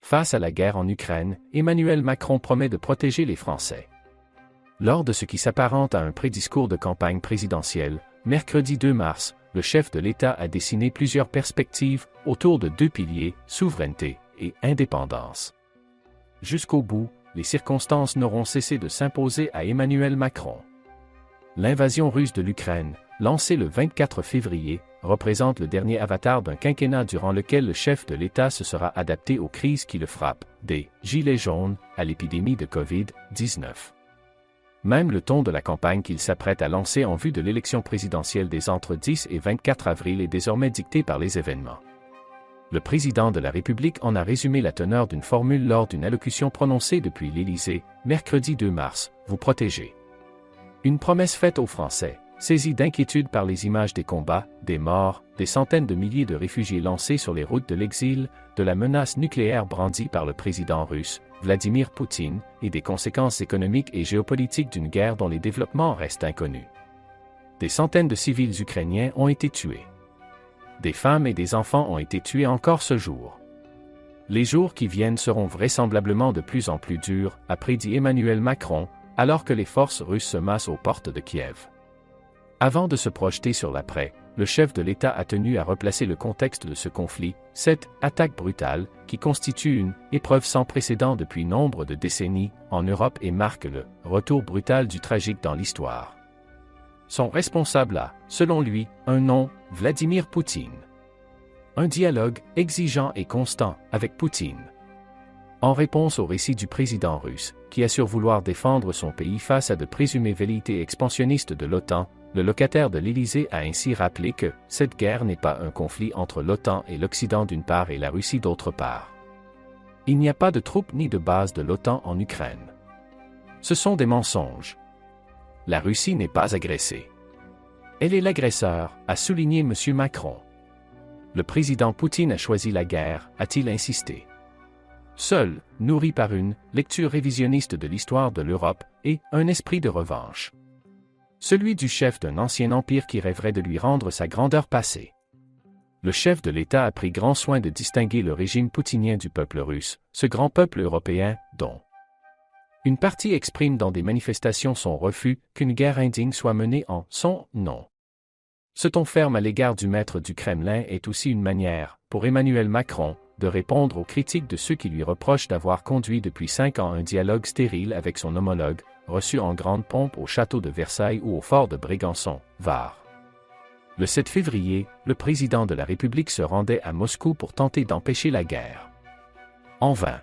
Face à la guerre en Ukraine, Emmanuel Macron promet de protéger les Français. Lors de ce qui s'apparente à un pré-discours de campagne présidentielle, mercredi 2 mars, le chef de l'État a dessiné plusieurs perspectives autour de deux piliers, souveraineté et indépendance. Jusqu'au bout, les circonstances n'auront cessé de s'imposer à Emmanuel Macron. L'invasion russe de l'Ukraine, lancée le 24 février, représente le dernier avatar d'un quinquennat durant lequel le chef de l'État se sera adapté aux crises qui le frappent, des « gilets jaunes » à l'épidémie de Covid-19. Même le ton de la campagne qu'il s'apprête à lancer en vue de l'élection présidentielle des entre 10 et 24 avril est désormais dicté par les événements. Le président de la République en a résumé la teneur d'une formule lors d'une allocution prononcée depuis l'Élysée, mercredi 2 mars, « Vous protéger ». Une promesse faite aux Français, saisis d'inquiétude par les images des combats, des morts, des centaines de milliers de réfugiés lancés sur les routes de l'exil, de la menace nucléaire brandie par le président russe, Vladimir Poutine, et des conséquences économiques et géopolitiques d'une guerre dont les développements restent inconnus. Des centaines de civils ukrainiens ont été tués. Des femmes et des enfants ont été tués encore ce jour. Les jours qui viennent seront vraisemblablement de plus en plus durs, a prédit Emmanuel Macron, alors que les forces russes se massent aux portes de Kiev. Avant de se projeter sur l'après, le chef de l'État a tenu à replacer le contexte de ce conflit, cette attaque brutale, qui constitue une épreuve sans précédent depuis nombre de décennies en Europe et marque le retour brutal du tragique dans l'histoire. Son responsable a, selon lui, un nom, Vladimir Poutine. Un dialogue exigeant et constant avec Poutine. En réponse au récit du président russe, qui assure vouloir défendre son pays face à de présumées velléités expansionnistes de l'OTAN, le locataire de l'Élysée a ainsi rappelé que cette guerre n'est pas un conflit entre l'OTAN et l'Occident d'une part et la Russie d'autre part. Il n'y a pas de troupes ni de bases de l'OTAN en Ukraine. Ce sont des mensonges. La Russie n'est pas agressée. Elle est l'agresseur, a souligné M. Macron. Le président Poutine a choisi la guerre, a-t-il insisté. Seul, nourri par une lecture révisionniste de l'histoire de l'Europe et un esprit de revanche. Celui du chef d'un ancien empire qui rêverait de lui rendre sa grandeur passée. Le chef de l'État a pris grand soin de distinguer le régime poutinien du peuple russe, ce grand peuple européen, dont une partie exprime dans des manifestations son refus qu'une guerre indigne soit menée en son nom. Ce ton ferme à l'égard du maître du Kremlin est aussi une manière, pour Emmanuel Macron, de répondre aux critiques de ceux qui lui reprochent d'avoir conduit depuis 5 ans un dialogue stérile avec son homologue, reçu en grande pompe au château de Versailles ou au fort de Brégançon, Var. Le 7 février, le président de la République se rendait à Moscou pour tenter d'empêcher la guerre. En vain.